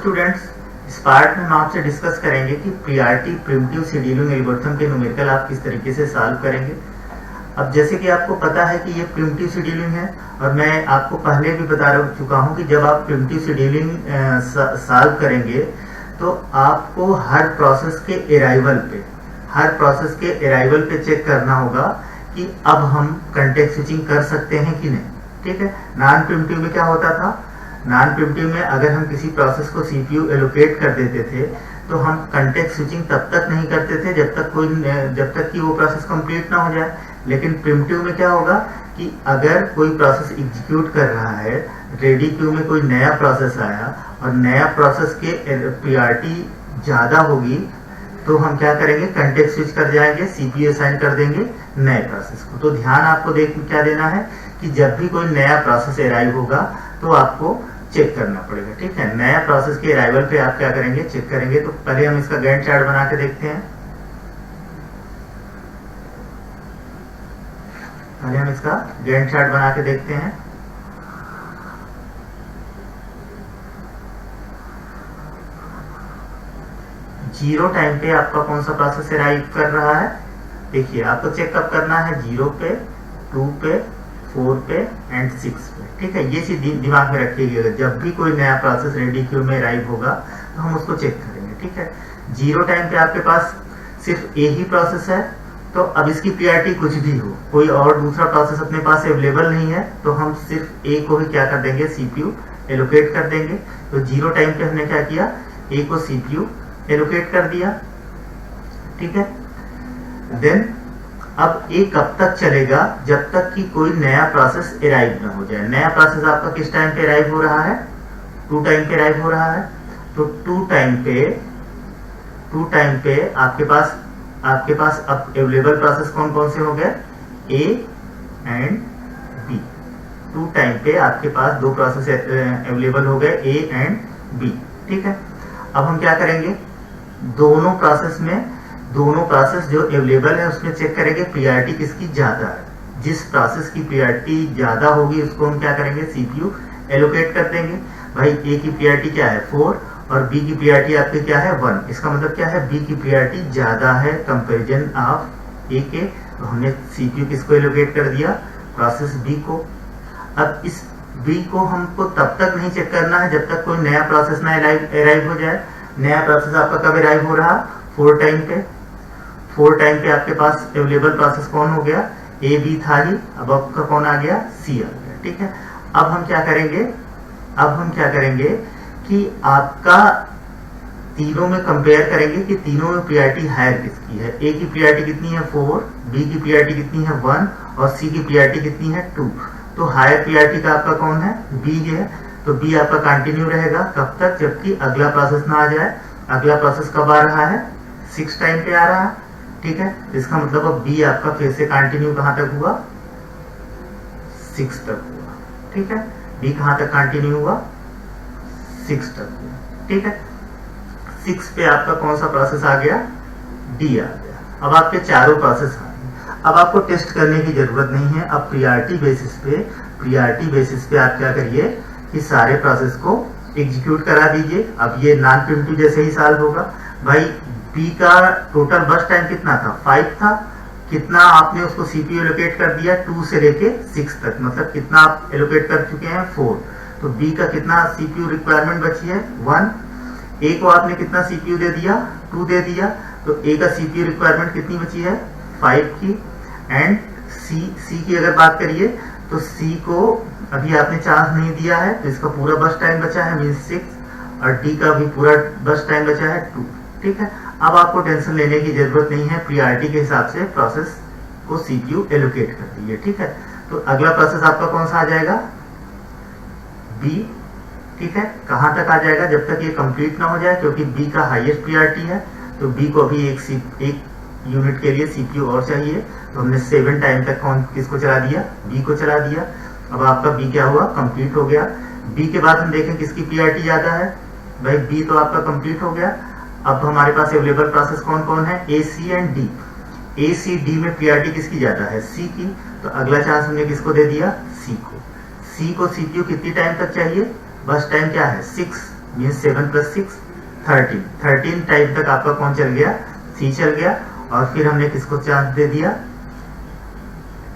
Students, इस part में हम आपसे डिस्कस करेंगे कि प्रियॉरिटी प्रिमिटिव शेड्यूलिंग एल्गोरिथम के न्यूमेरिकल आप किस तरीके से सॉल्व करेंगे। अब जैसे कि आपको पता है कि ये प्रिमिटिव शेड्यूलिंग है और मैं आपको पहले भी बता चुका हूं कि जब आप प्रिमिटिव शेड्यूलिंग सॉल्व करेंगे तो आपको हर प्रोसेस के अराइवल पे चेक करना होगा कि अब हम कंटेक्स्ट स्विचिंग कर सकते हैं कि नहीं। ठीक है, नॉन प्रिमिटिव में क्या होता था, नॉन प्रिमिटिव में अगर हम किसी प्रोसेस को सीपीयू एलोकेट कर देते थे तो हम कंटेक्स्ट स्विचिंग तब तक नहीं करते थे जब तक कि वो प्रोसेस कंप्लीट ना हो जाए। लेकिन प्रिमिटिव में क्या होगा कि अगर कोई प्रोसेस एग्जीक्यूट कर रहा है, रेडी क्यू में कोई नया प्रोसेस आया और नया प्रोसेस के प्रायोरिटी ज्यादा होगी तो हम क्या करेंगे, कंटेक्स्ट स्विच कर जाएंगे, सीपीयू असाइन कर देंगे नए प्रोसेस को। तो ध्यान आपको क्या देना है कि जब भी कोई नया प्रोसेस अराइव होगा तो आपको चेक करना पड़ेगा। ठीक है, नया प्रोसेस के अराइवल पे आप क्या करेंगे, चेक करेंगे। तो पहले हम इसका गैंट चार्ट बना के देखते हैं। पहले हम इसका गैंट चार्ट बना के देखते हैं। जीरो टाइम पे आपका कौन सा प्रोसेस अराइव कर रहा है, देखिए आपको चेक कब करना है, 0 पे, 2 पे, 4 पे एंड 6 पे। ठीक है, ये चीज दिमाग में रखिएगा, जब भी कोई नया प्रोसेस रेडी क्यू में अराइव होगा तो हम उसको चेक करेंगे। ठीक है, 0 टाइम पे आपके पास सिर्फ ए ही प्रोसेस है तो अब इसकी प्रायोरिटी कुछ भी हो, कोई और दूसरा प्रोसेस अपने पास अवेलेबल नहीं है तो हम सिर्फ ए को ही क्या कर देंगे, सीपीयू एलोकेट कर देंगे। तो 0 टाइम पे हमने क्या किया, ए को सीपीयू एलोकेट कर दिया। ठीक है, देन अब ए कब तक चलेगा, जब तक कि कोई नया प्रोसेस अराइव ना हो जाए। नया प्रोसेस आपका किस टाइम पे अराइव हो रहा है, 2 टाइम पे अराइव हो रहा है। तो 2 टाइम पे आपके पास अब अवेलेबल प्रोसेस कौन कौन से हो गए, ए एंड बी। 2 टाइम पे आपके पास 2 प्रोसेस अवेलेबल हो गए, ए एंड बी। ठीक है, अब हम क्या करेंगे, दोनों प्रोसेस जो अवेलेबल है उसमें चेक करेंगे प्रायोरिटी किसकी ज्यादा है। जिस प्रोसेस की प्रायोरिटी ज्यादा होगी उसको हम क्या करेंगे, सीपीयू एलोकेट कर देंगे। भाई ए की प्रायोरिटी क्या है, 4 और बी की प्रायोरिटी आपकी क्या है, 1। इसका मतलब क्या है, बी की प्रायोरिटी ज्यादा है कंपैरिजन ऑफ ए के, तो हमने सीपीयू किसको एलोकेट कर दिया, प्रोसेस बी को। अब इस बी को हमको तब तक नहीं चेक करना है जब तक कोई नया प्रोसेस ना अराइव हो जाए। नया प्रोसेस आपका कब अराइव हो रहा, 4 टाइम पे। 4 टाइम पे आपके पास अवेलेबल प्रोसेस कौन हो गया, ए बी था ही, अब आपका कौन आ गया, सी आ गया। ठीक है, अब हम क्या करेंगे कि आपका तीनों में कंपेयर करेंगे कि तीनों में प्रायोरिटी हायर किसकी है। ए की प्रायोरिटी कितनी है, 4, बी की प्रायोरिटी कितनी है, 1 और सी की प्रायोरिटी कितनी है, 2। तो हायर प्रायोरिटी का आपका कौन है, बी है। तो बी आपका कंटिन्यू रहेगा कब तक, जबकि अगला प्रोसेस ना आ जाए। अगला प्रोसेस कब आ रहा है, 6 टाइम पे आ रहा है। ठीक है, इसका मतलब अब बी आपका फिर से कंटिन्यू कहां तक हुआ, 6 तक हुआ। ठीक है, बी कहां तक कंटिन्यू हुआ, 6 तक हुआ। ठीक है, 6 पे आपका कौन सा प्रोसेस आ गया, डी आ गया। अब आपके चारों प्रोसेस आ गए। अब आपको टेस्ट करने की जरूरत नहीं है। अब प्रायोरिटी बेसिस पे आप क्या करिए कि सारे प्रोसेस को एग्जीक्यूट करा दीजिए। अब ये नॉन प्रिमिटिव जैसे ही सॉल्व होगा। भाई बी का टोटल बस टाइम कितना था, 5 था। कितना आपने उसको सीपीयू एलोकेट कर दिया, 2 से लेके 6 तक, मतलब कितना आप एलोकेट कर चुके हैं, 4। तो बी का कितना सीपीयू रिक्वायरमेंट बची है, 1। ए को आपने कितना सीपीयू दे दिया, 2 दे दिया। तो ए का सीपीयू रिक्वायरमेंट कितनी बची है, 5 की। एंड सी की अगर बात करिए तो सी को अभी आपने चांस नहीं दिया है तो इसका पूरा बस टाइम बचा है, मीन 6। और डी का भी पूरा बस टाइम बचा है, 2। ठीक है, अब आपको टेंशन लेने की जरूरत नहीं है। प्रायोरिटी के हिसाब से प्रोसेस को सीपीयू एलोकेट कर दीजिए। ठीक है, तो अगला प्रोसेस आपका कौन सा आ जाएगा, बी। ठीक है, कहां तक आ जाएगा, जब तक ये कंप्लीट ना हो जाए, क्योंकि बी का हाईएस्ट प्रायोरिटी है। तो बी को अभी एक यूनिट के लिए सीपीयू और चाहिए। तो हमने 7 टाइम तक किसको चला दिया, बी को चला दिया। अब आपका बी क्या हुआ, कंप्लीट हो गया। बी के बाद हम देखें किसकी प्रायोरिटी ज्यादा है, भाई बी तो आपका कंप्लीट हो गया। अब हमारे पास अवेलेबल प्रोसेस कौन कौन है, A C and D. A C D में प्रायोरिटी किसकी ज्यादा है, सी की। तो अगला चांस हमने किसको दे दिया, सी को। सी को सीपीयू कितनी टाइम तक चाहिए, बस टाइम क्या है, 6। मीन्स 7 + 6 13 टाइम तक आपका कौन चल गया, सी चल गया। और फिर हमने किसको चांस दे दिया,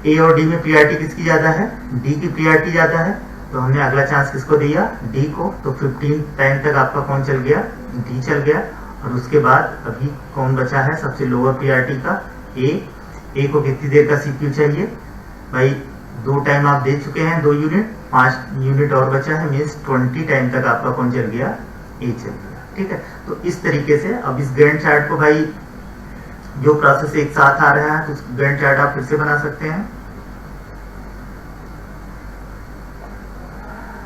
ए और डी में पीआरटी किसकी ज्यादा है, डी की पीआरटी ज्यादा है, तो हमने अगला चांस किसको दिया, डी को। तो 15 टाइम तक आपका कौन चल गया, डी चल गया। और उसके बाद अभी कौन बचा है, सबसे लोअर पीआरटी का ए को कितनी देर का सीपीयू चाहिए भाई, 2 टाइम आप दे चुके हैं, 2 यूनिट, 5 यूनिट और बचा है, मीन्स 20 टाइम तक आपका कौन चल गया, ए चल गया। ठीक है, तो इस तरीके से अब इस गैंट चार्ट को भाई जो प्रोसेस एक साथ आ रहा है तो गैंट चार्ट आप फिर से बना सकते हैं।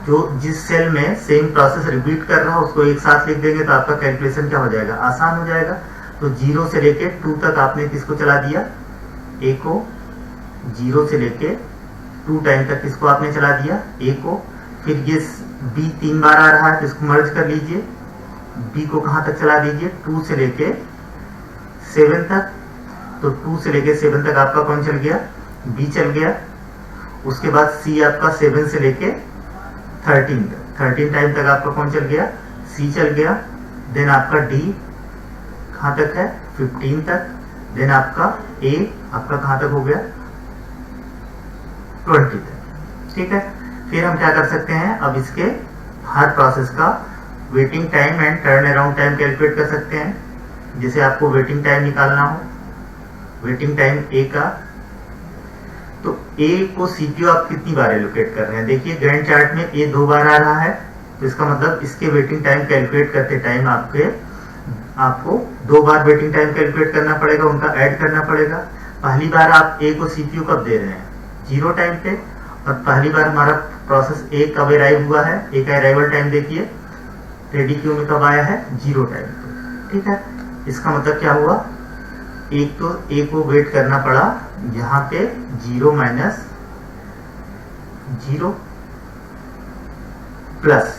जो जिस सेल में सेम प्रोसेस रिपीट कर रहा है उसको एक साथ लिख देंगे तो आपका कैलकुलेशन क्या हो जाएगा, आसान हो जाएगा। तो 0 से लेके 2 तक आपने किसको चला दिया, ए को। 0 से लेके 2 टाइम तक किसको आपने चला दिया, ए को। फिर ये बी 3 बार आ रहा है तो इसको मर्ज कर लीजिए, बी को कहां तक चला दीजिए, 2 से लेके 7 तक। तो 2 से लेके 7 तक आपका कौन चल गया, बी चल गया। उसके बाद सी आपका 7 से लेके 13 तक, 13 टाइम तक आपका कौन चल गया, सी चल गया। देन आपका डी कहां तक है, 15 तक। देन आपका ए आपका कहां तक हो गया, 20 तक। ठीक है, फिर हम क्या कर सकते हैं, अब इसके हर प्रोसेस का waiting time and turn around time calculate कर सकते हैं। जैसे आपको वेटिंग टाइम निकालना हो, वेटिंग टाइम ए का, तो ए को सीपीयू आप कितनी बार एलोकेट कर रहे हैं, देखिए गैंट चार्ट में ए 2 बार आ रहा है, तो इसका मतलब इसके वेटिंग टाइम कैलकुलेट करते टाइम आपको 2 बार वेटिंग टाइम कैलकुलेट करना पड़ेगा, उनका ऐड करना पड़ेगा। पहली बार आप ए को सीपीयू कब दे रहे हैं, 0 टाइम पे। और पहली बार हमारा प्रोसेस ए कब अराइव हुआ है, ए का अराइवल टाइम देखिए रेडी क्यू में कब आया है, 0 टाइम पे। ठीक है, इसका मतलब क्या हुआ, एक तो ए को वेट करना पड़ा यहाँ पे 0 - 0 प्लस,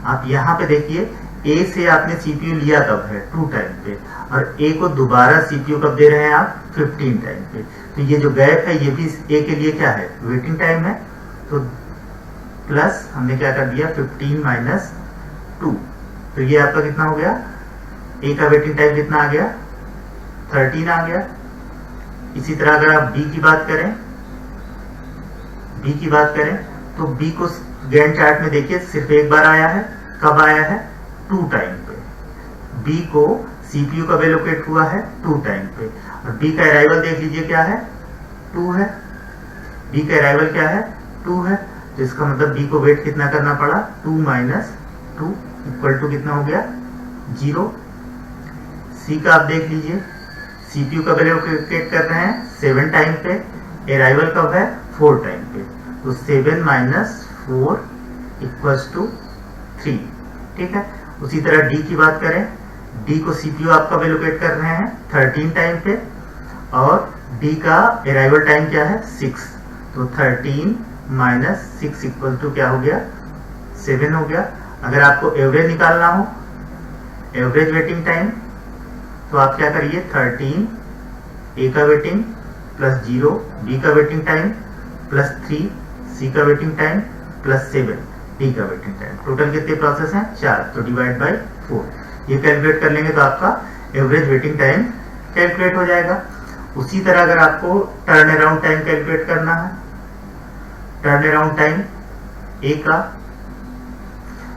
आप यहाँ पे देखिए ए से आपने सीपीयू लिया कब है, 2 टाइम पे, और ए को दोबारा सीपीयू कब दे रहे हैं आप, 15 टाइम पे। तो ये जो गैप है ये भी ए के लिए क्या है, वेटिंग टाइम है। तो प्लस हमने क्या कर दिया, 15 - 2, तो ये आपका कितना हो गया, ए का वेटिंग टाइम कितना आ गया, 13 आ गया। इसी तरह अगर आप बी की बात करें, तो बी को गैंट चार्ट में देखिए सिर्फ एक बार आया है, कब आया है, 2 टाइम पे। बी को सीपीयू कब एलोकेट हुआ है, 2 टाइम पे। और बी का अराइवल देख लीजिए क्या है, 2 है। बी का अराइवल क्या है, 2 है। तो इसका मतलब बी को वेट कितना करना पड़ा, 2 - 2 इक्वल टू कितना हो गया, 0। सी का आप देख लीजिए, सीपीयू कब एलोकेट कर रहे हैं, 7 टाइम पे, अराइवल कब है, 4 टाइम पे। तो 7 - 4 इक्वल्स टू 3। ठीक है, उसी तरह डी की बात करें, डी को सीपीयू आप कब एलोकेट कर रहे हैं, 13 टाइम पे, और डी का अराइवल टाइम क्या है, 6। तो 13 - 6 इक्वल टू क्या हो गया, 7 हो गया। अगर आपको एवरेज निकालना हो, एवरेज वेटिंग टाइम, तो आप क्या करिए, 13 ए का वेटिंग प्लस 0 बी का वेटिंग टाइम प्लस 3 सी का वेटिंग टाइम प्लस 7 डी का वेटिंग टाइम। टोटल कितने प्रोसेस हैं, 4, तो डिवाइड बाय 4। ये कैलकुलेट कर लेंगे तो आपका एवरेज वेटिंग टाइम कैलकुलेट हो जाएगा। उसी तरह अगर आपको टर्न अराउंड टाइम कैलकुलेट करना है, टर्न अराउंड टाइम ए का,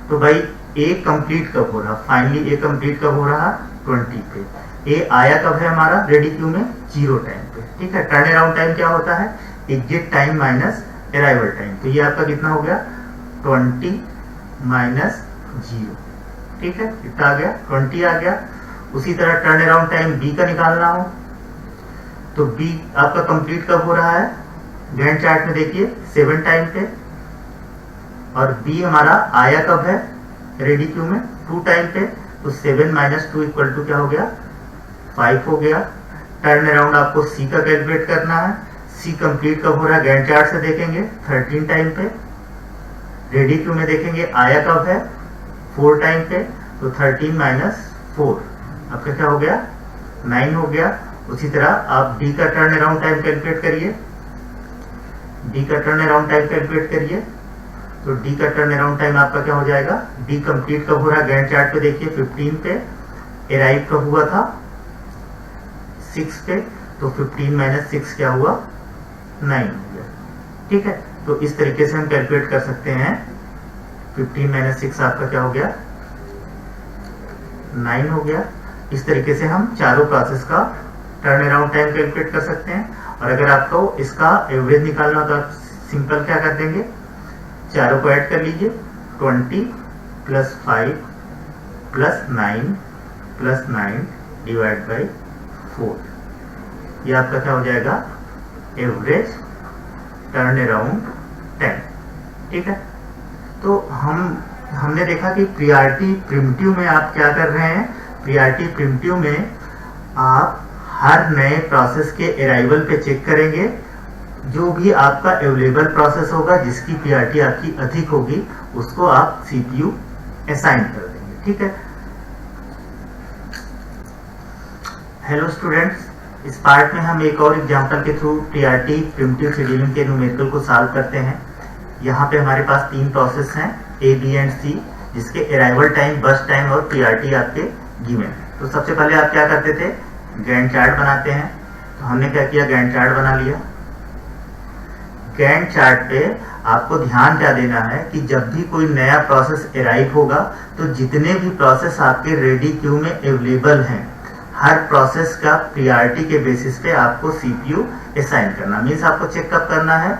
तो भाई ए कंप्लीट कब हो रहा, फाइनली ए कंप्लीट कब हो रहा, 20 पे। ए आया कब है हमारा रेडी क्यू में, 0 टाइम पे। ठीक है, टर्न अराउंड टाइम क्या होता है, exit time minus arrival time. तो ये आपका कितना हो गया, 20 - 0। ठीक है, कितना आ गया, 20 आ गया। उसी तरह टर्न अराउंड टाइम बी का निकालना हो, तो बी आपका कंप्लीट कब हो रहा है, गैंट चार्ट में देखिए 7 टाइम पे, और बी हमारा आया कब है रेडी क्यू में, 2 टाइम पे। तो 7 - 2 इक्वल टू क्या हो गया, 5 हो गया। टर्न अराउंड आपको सी का कैलकुलेट करना है, सी कंप्लीट कब हो रहा है, गैंट चार्ट से देखेंगे 13 टाइम पे। रेडी क्यू में देखेंगे आया कब है, 4 टाइम पे। तो 13 - 4 आपका क्या हो गया, 9 हो गया। उसी तरह आप डी का टर्न अराउंड टाइम कैलकुलेट करिए, डी का टर्न अराउंड टाइम कैलकुलेट करिए। तो डी का टर्न अराउंड टाइम आपका क्या हो जाएगा, डी कंप्लीट कब हो रहा है गैंट चार्ट पे देखिए 15 पे, अराइव कब हुआ था 6 पे, तो 15 माइनस 6 क्या हुआ 9 हो गया। ठीक है, तो इस तरीके से हम कैलकुलेट कर सकते हैं 15 माइनस 6 आपका क्या हो गया 9 हो गया। इस तरीके से हम चारों प्रोसेस का टर्न अराउंड टाइम कैलकुलेट कर सकते हैं। और अगर आपको इसका एवरेज निकालना हो तो आप सिंपल क्या कर देंगे, चारों को ऐड कर लीजिए, 20 plus 5 plus 9 plus 9 divide by 4, ये आपका क्या हो जाएगा एवरेज टर्न अराउंड टाइम। ठीक है, तो हमने देखा कि प्रियॉरिटी प्रिमिटिव में आप क्या कर रहे हैं, प्रियॉरिटी प्रिमिटिव में आप हर नए प्रोसेस के अराइवल पे चेक करेंगे, जो भी आपका अवेलेबल प्रोसेस होगा जिसकी प्रियॉरिटी आपकी अधिक होगी उसको आप सीपीयू असाइन कर देंगे। ठीक है, हेलो स्टूडेंट्स, इस पार्ट में हम एक और एग्जांपल के थ्रू प्रियॉरिटी प्रिमिटिव शेड्यूलिंग के न्यूमेरिकल को सॉल्व करते हैं। यहाँ पे हमारे पास 3 प्रोसेस हैं ए, बी एंड सी, जिसके अराइवल टाइम, बर्स्ट टाइम और प्रियॉरिटी आपके गिवन है। तो सबसे पहले आप क्या करते थे, गैंट चार्ट बनाते हैं। तो हमने क्या किया, गैंट चार्ट बना लिया। गैंट चार्ट पे आपको ध्यान क्या देना है कि जब भी कोई नया प्रोसेस अराइव होगा तो जितने भी प्रोसेस आपके रेडी क्यू में अवेलेबल हैं, हर प्रोसेस का प्रियॉरिटी के बेसिस पे आपको सीपीयू असाइन करना। मीन्स आपको चेक कब करना है,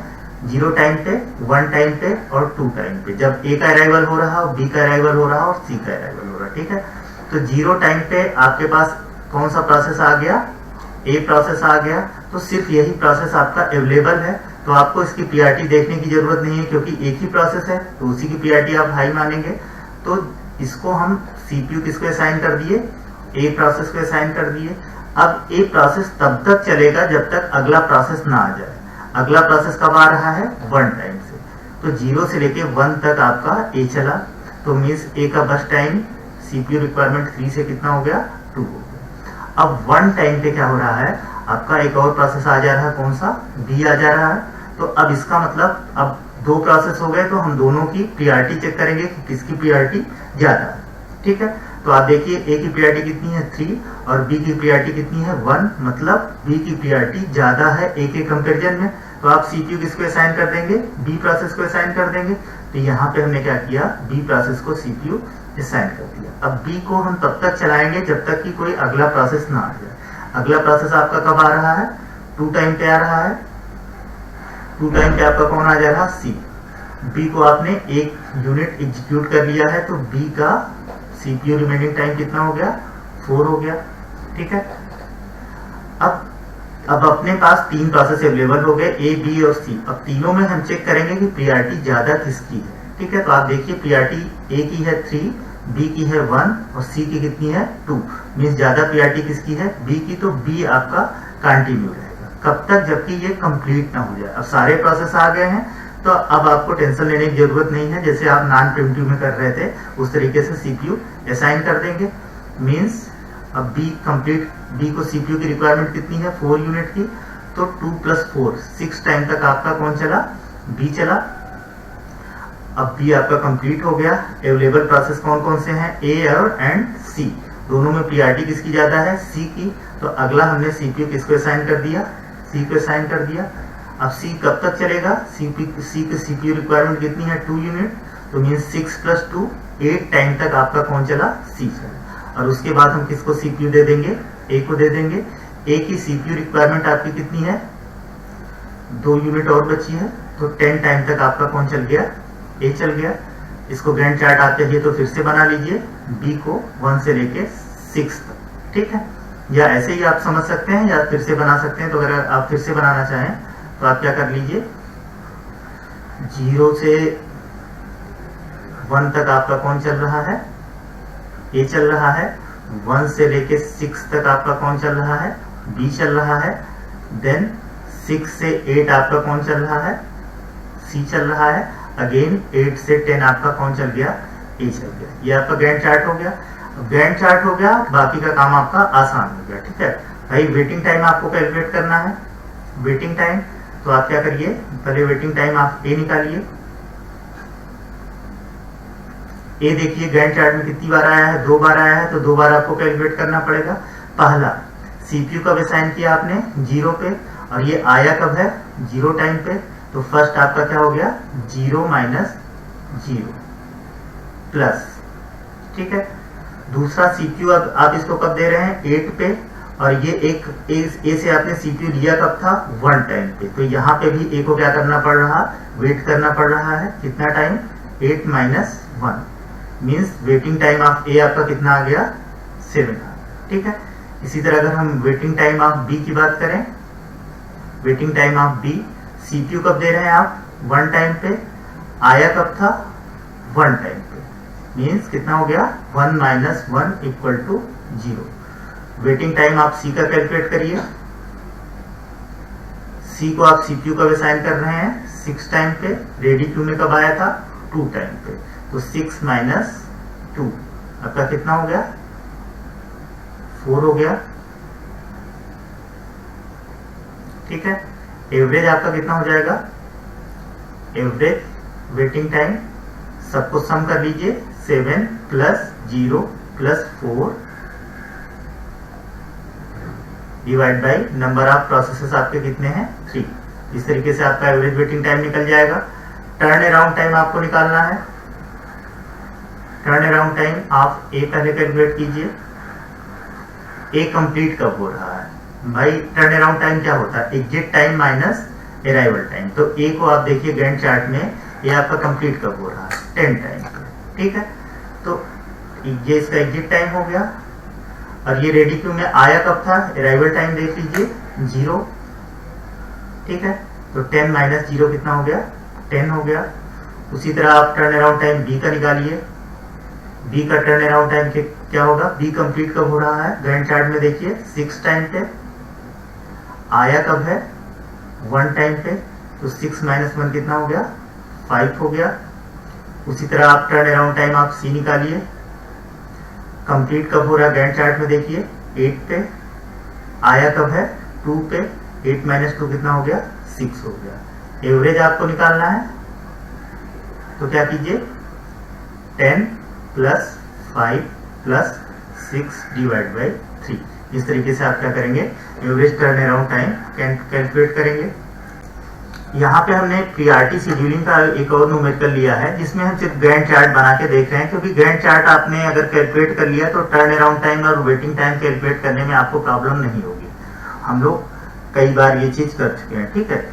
0 टाइम पे, 1 टाइम पे और 2 टाइम पे, जब ए का अराइवल हो रहा हो, बी का अराइवल हो रहा और सी का अराइवल हो रहा। ठीक है, तो 0 टाइम पे आपके पास कौन सा प्रोसेस आ गया, ए प्रोसेस आ गया, तो सिर्फ यही प्रोसेस आपका अवेलेबल है, तो आपको इसकी प्रियॉरिटी देखने की जरूरत नहीं है क्योंकि एक ही प्रोसेस है, तो उसी की प्रियॉरिटी आप हाई मानेंगे। तो इसको हम सीपीयू किसको असाइन कर दिए, ए प्रोसेस को असाइन कर दिए। अब ए प्रोसेस तब तक चलेगा जब तक अगला प्रोसेस ना आ जाए। अगला प्रोसेस कब आ रहा है, 1 टाइम से, तो 0 से लेके 1 तक आपका ए चला, तो मीन्स ए का बस टाइम सीपीयू रिक्वायरमेंट 3 से कितना हो गया 2 हो गया। अब 1 टाइम पे क्या हो रहा है, आपका एक और प्रोसेस आ जा रहा है, कौन सा, बी आ जा रहा है। तो अब इसका मतलब अब 2 प्रोसेस हो गए, तो हम दोनों की प्रियॉरिटी चेक करेंगे कि किसकी प्रियॉरिटी ज्यादा है। ठीक है, तो आप देखिए ए की प्रियॉरिटी कितनी है 3 और बी की प्रियॉरिटी कितनी है 1, मतलब बी की प्रियॉरिटी ज्यादा है ए के कंपैरिजन में। तो आप सीपीयू किसको असाइन कर देंगे, बी प्रोसेस को असाइन कर देंगे। तो यहाँ पे हमने क्या किया, बी प्रोसेस को सीपीयू असाइन कर दिया। अब बी को हम तब तक चलाएंगे जब तक कि कोई अगला प्रोसेस ना आ जाए। अगला प्रोसेस आपका कब आ रहा है, 2 टाइम पे आ रहा है, 2 टाइम पे आपका कौन आ जा रहा है, सी। बी को आपने 1 यूनिट एग्जीक्यूट कर लिया है, तो बी का सीपीयू रिमेनिंग टाइम कितना हो गया, 4 हो गया। ठीक है, अब अपने पास 3 प्रोसेस अवेलेबल हो गए, ए, बी और सी। अब तीनों में हम चेक करेंगे कि प्रियॉरिटी ज्यादा किसकी है। ठीक है, तो आप देखिए प्रियॉरिटी ए की है 3, बी की है 1 और सी की कितनी है 2, मीन्स ज्यादा प्रियॉरिटी किसकी है, बी की। तो बी आपका कंटिन्यू रहेगा कब तक, जबकि ये कंप्लीट ना हो जाए। अब सारे प्रोसेस आ गए हैं, तो अब आपको टेंशन लेने की जरूरत नहीं है। जैसे आप नॉन प्रिमिटिव में कर रहे थे उस तरीके से सीपीयू असाइन कर देंगे। मीन्स अब बी कंप्लीट, बी को सीपीयू की रिक्वायरमेंट कितनी है 4 यूनिट की, तो 2 + 4 6 टाइम तक आपका कौन चला, बी चला। अब बी आपका कंप्लीट हो गया। अवेलेबल प्रोसेस कौन कौन से हैं, ए और एंड सी, दोनों में प्रियॉरिटी किसकी ज्यादा है, सी की। तो अगला हमने सीपीयू किसको असाइन कर दिया, सी को असाइन कर दिया। अब सी कब तक चलेगा, सी की सीपीयू रिक्वायरमेंट कितनी है 2 यूनिट, तो मीन 6 + 2 8 टाइम तक आपका कौन चला, सी चला। और उसके बाद हम किसको सीपीयू दे देंगे, ए को दे देंगे। ए की सीपीयू रिक्वायरमेंट आपकी कितनी है, 2 यूनिट और बची है, तो 10 टाइम तक आपका कौन चल गया, ए चल गया। इसको गैंट चार्ट आप चाहिए तो फिर से बना लीजिए, बी को 1 से लेके 6 तक। ठीक है, या ऐसे ही आप समझ सकते हैं या फिर से बना सकते हैं। तो अगर आप फिर से बनाना चाहें तो आप क्या कर लीजिए, 0 से 1 तक आपका कौन चल रहा है, ए चल रहा है। 1 से लेके 6 तक आपका कौन चल रहा है, बी चल रहा है। देन 6 से 8 आपका कौन चल रहा है, सी चल रहा है। अगेन 8 से 10 आपका कौन चल गया, ए चल गया। ये आपका गैंट चार्ट हो गया। गैंट चार्ट हो गया, बाकी का काम आपका आसान हो गया। ठीक है भाई, वेटिंग टाइम आपको कैलकुलेट करना है। वेटिंग टाइम, तो आप क्या करिए, पहले वेटिंग टाइम आप ए निकालिए। ए देखिए गैंट चार्ट में कितनी बार आया है, 2 बार आया है, तो 2 बार आपको कैलकुलेट करना पड़ेगा। पहला सीपीयू कब असाइन किया आपने, 0 पे, और ये आया कब है, 0 टाइम पे, तो फर्स्ट आपका क्या हो गया, 0 माइनस 0 प्लस, ठीक है। दूसरा सीपीयू अब आप इसको कब दे रहे हैं, 8 पे, और ये एक ए से आपने सीपीयू लिया कब था, 1 टाइम पे, तो यहाँ पे भी ए को क्या करना पड़ रहा, वेट करना पड़ रहा है, कितना time, 8 minus 1 means waiting time of A आपका कितना आ गया, 7 आ, ठीक है। इसी तरह अगर हम वेटिंग टाइम ऑफ बी की बात करें, waiting time of B, CPU कब दे रहे हैं आप, 1 टाइम पे, आया कब था, 1 टाइम पे, मीन्स कितना हो गया, 1 minus 1 equal to 0। Waiting time आप सी का कैलकुलेट करिए, सी को आप सीपीयू कब असाइन कर रहे हैं, 6 टाइम पे, रेडी क्यू में कब आया था, 2 टाइम पे, तो 6 माइनस 2 आपका कितना हो गया, 4 हो गया, ठीक है। एवरेज आपका कितना हो जाएगा, एवरेज वेटिंग टाइम सबको सम कर लीजिए, 7 plus 0 plus 4 divide by number of processes आपके कितने हैं, 3। इस तरीके से आपका एवरेज वेटिंग टाइम निकल जाएगा। टर्न अराउंड टाइम आपको निकालना है, टर्न अराउंड टाइम आप ए पहले कैलकुलेट कीजिए, ए कंप्लीट कब हो रहा है भाई, टर्न अराउंड टाइम क्या होता है, exit time minus arrival time, तो ए को आप देखिए गैंट चार्ट में ये आपका कंप्लीट कब हो रहा है, 10 टाइम पे, ठीक है। तो ये इसका एग्जिट टाइम हो गया, और ये रेडी क्यू में आया कब था, अराइवल टाइम देख लीजिए 0, ठीक है। तो 10 माइनस 0 कितना हो गया, 10 हो गया। उसी तरह आप टर्न अराउंड टाइम बी का निकालिए, बी का टर्न अराउंड टाइम क्या होगा, बी कंप्लीट कब हो रहा है, गैंट चार्ट में देखिए 6 टाइम पे, आया कब है, 1 टाइम पे, तो 6 माइनस 1 कितना हो गया, 5 हो गया। उसी तरह आप टर्न अराउंड टाइम आप सी निकालिए, कंप्लीट कब हो रहा है, गैंट चार्ट में देखिए 8 पे, आया कब है, 2 पे, 8 माइनस 2 कितना हो गया, 6 हो गया। एवरेज आपको निकालना है, तो क्या कीजिए, 10 प्लस 5 प्लस 6 डिवाइड बाई 3। इस तरीके से आप क्या करेंगे, average turn around time calculate करेंगे। यहाँ पे हमने प्रियॉरिटी शेड्यूलिंग का एक और न्यूमेरिकल लिया है, जिसमें हम सिर्फ गैंट चार्ट बना के देख रहे हैं, क्योंकि गैंट चार्ट आपने अगर कैलकुलेट कर लिया तो टर्न अराउंड टाइम और वेटिंग टाइम कैलकुलेट करने में आपको प्रॉब्लम नहीं होगी। हम लोग कई बार ये चीज कर चुके हैं, ठीक है।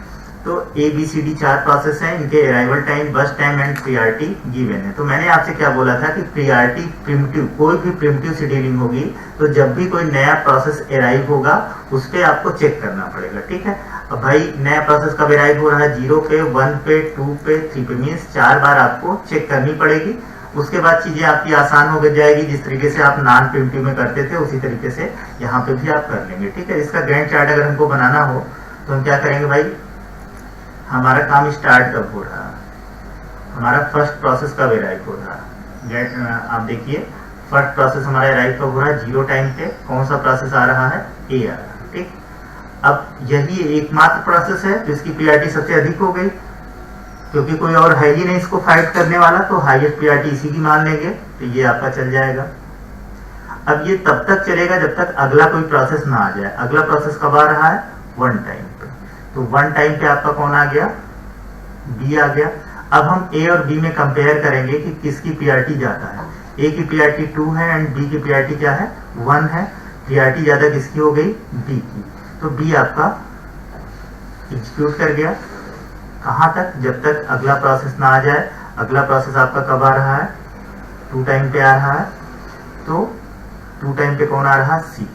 तो ABCD 4 प्रोसेस हैं, इनके अराइवल टाइम, बस टाइम एंड प्रियॉरिटी गिवन है। तो मैंने आपसे क्या बोला था कि प्रियॉरिटी प्रिमिटिव, कोई भी प्रिमिटिव शेड्यूलिंग होगी तो जब भी कोई नया प्रोसेस अराइव होगा उस पर आपको चेक करना पड़ेगा, ठीक है। अब भाई नया प्रोसेस कब अराइव हो रहा है, 0 पे, 1 पे, 2 पे, 3 पे, मीन्स 4 बार आपको चेक करनी पड़ेगी। उसके बाद चीजें आपकी आसान हो जाएगी, जिस तरीके से आप नॉन प्रिमिटिव में करते थे उसी तरीके से यहाँ पे भी आप कर लेंगे, ठीक है। इसका गैंट चार्ट अगर हमको बनाना हो तो हम क्या करेंगे भाई, हमारा काम स्टार्ट कब हो रहा है, हमारा फर्स्ट प्रोसेस कब अराइव हो रहा है, आप देखिए फर्स्ट प्रोसेस हमारा अराइव कब हो रहा है, 0 टाइम पे, कौन सा प्रोसेस आ रहा है, ए आ रहा है, ठीक। अब यही एकमात्र प्रोसेस है जिसकी प्रियॉरिटी सबसे अधिक हो गई, क्योंकि कोई और है ही नहीं इसको फाइट करने वाला, तो हाईएस्ट प्रियॉरिटी इसी की मान लेंगे, तो ये आपका चल जाएगा। अब ये तब तक चलेगा जब तक अगला कोई प्रोसेस ना आ जाए। अगला प्रोसेस कब आ रहा है, 1 टाइम पे, तो 1 टाइम पे आपका कौन आ गया, बी आ गया। अब हम ए और बी में कंपेयर करेंगे कि किसकी प्रियॉरिटी ज्यादा है। ए की प्रियॉरिटी 2 है एंड बी की प्रियॉरिटी क्या है, 1 है। प्रियॉरिटी ज्यादा किसकी हो गई, बी की, तो बी आपका एग्जीक्यूट कर गया। कहां तक, जब तक अगला प्रोसेस ना आ जाए। अगला प्रोसेस आपका कब आ रहा है, 2 टाइम पे आ रहा है, तो 2 टाइम पे कौन आ रहा है, सी।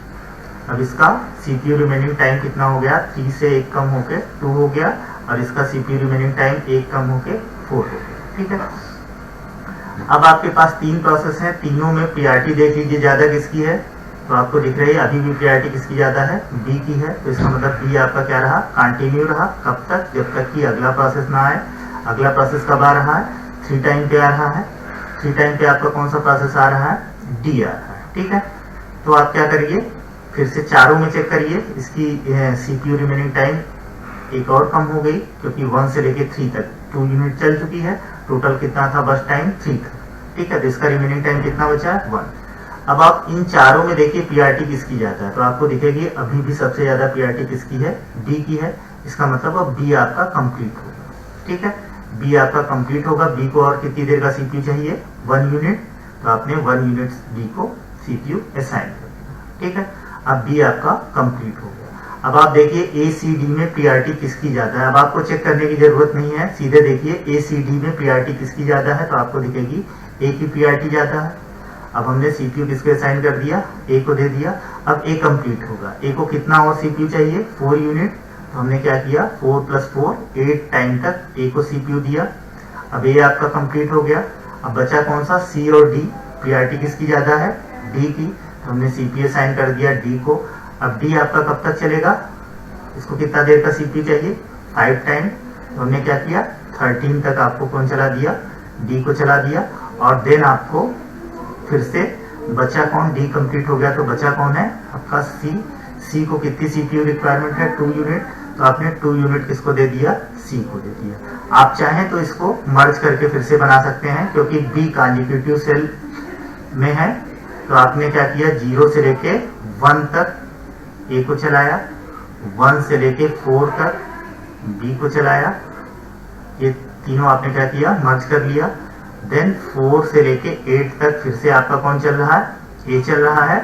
अब इसका सीपीयू रिमेनिंग टाइम कितना हो गया, 3 से 1 कम होके 2 हो गया, और इसका सीपीयू रिमेनिंग टाइम 1 कम होके 4 हो गया, ठीक है। अब आपके पास 3 प्रोसेस हैं, तीनों में प्रियॉरिटी देख लीजिए ज्यादा किसकी है, तो आपको दिख रही है अभी भी प्रियॉरिटी किसकी ज्यादा है, बी की है। तो इसका मतलब बी आपका क्या रहा, कंटिन्यू रहा। कब तक, जब तक कि अगला प्रोसेस ना आए। अगला प्रोसेस कब आ रहा है, 3 टाइम पे आ रहा है। 3 टाइम पे आपका कौन सा प्रोसेस आ रहा है, डी आ रहा है, ठीक है। तो आप क्या करिए, फिर से चारों में चेक करिए, इसकी सीपीयू रिमेनिंग टाइम एक और कम हो गई, क्योंकि 1 से लेके 3 तक 2 यूनिट चल चुकी है। टोटल कितना था, बस टाइम 3 था, ठीक है, तो इसका रिमेनिंग टाइम कितना बचा है 1। अब आप इन चारों में देखिए पीआरटी किसकी जाता है, तो आपको दिखेगी अभी भी सबसे ज्यादा पीआरटी किसकी है, बी की है। इसका मतलब अब बी आपका कंप्लीट होगा, ठीक है, बी आपका कंप्लीट होगा। बी को और कितनी देर का सीपीयू चाहिए, 1 यूनिट, तो आपने 1 यूनिट बी को सीपीयू असाइन कर दिया, ठीक है। अब बी आपका कंप्लीट हो गया। अब आप देखिए ए सी डी में पीआरटी किसकी ज्यादा है, अब आपको चेक करने की जरूरत नहीं है, सीधे देखिए ए सी डी में पीआरटी किसकी ज्यादा है, तो आपको दिखेगी ए की पीआरटी ज्यादा है। अब हमने सीपीयू किसके असाइन कर दिया, ए को दे दिया। अब ए कंप्लीट होगा, ए को कितना और सीपीयू चाहिए, 4 यूनिट, तो हमने क्या किया 4 + 4 8 टाइम तक ए को सीपीयू दिया। अब ए आपका कंप्लीट हो गया। अब बचा कौन सा, सी और डी, पीआरटी किसकी ज्यादा है, डी की, तो हमने सीपीयू असाइन कर दिया डी को। अब डी आपका कब तक चलेगा, इसको कितना देर का सीपीयू चाहिए, 5 टाइम, तो हमने क्या किया 13 तक आपको कौन चला दिया, डी को चला दिया। और देन आपको फिर से बचा कौन, डी कंप्लीट हो गया, तो बचा कौन है आपका सी। सी को कितनी सीपीयू रिक्वायरमेंट है, 2 यूनिट, तो आपने 2 यूनिट किसको दे दिया, सी को दे दिया। आप चाहें तो इसको मर्ज करके फिर से बना सकते हैं, क्योंकि बी कॉन्जिक्यूटिव सेल में है, तो आपने क्या किया 0 से लेके 1 तक ए को चलाया, 1 से लेके 4 तक बी को चलाया, ये तीनों आपने क्या किया मर्ज कर लिया। देन 4 से लेके 8 तक फिर से आपका कौन चल रहा है, ए चल रहा है।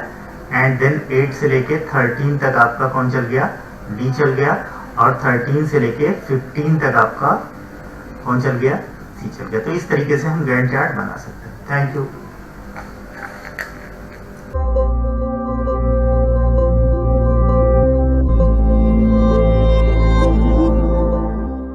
एंड देन 8 से लेके 13 तक आपका कौन चल गया, डी चल गया। और 13 से लेके 15 तक आपका कौन चल गया, सी चल गया। तो इस तरीके से हम गैंट चार्ट बना सकते हैं। Thank you.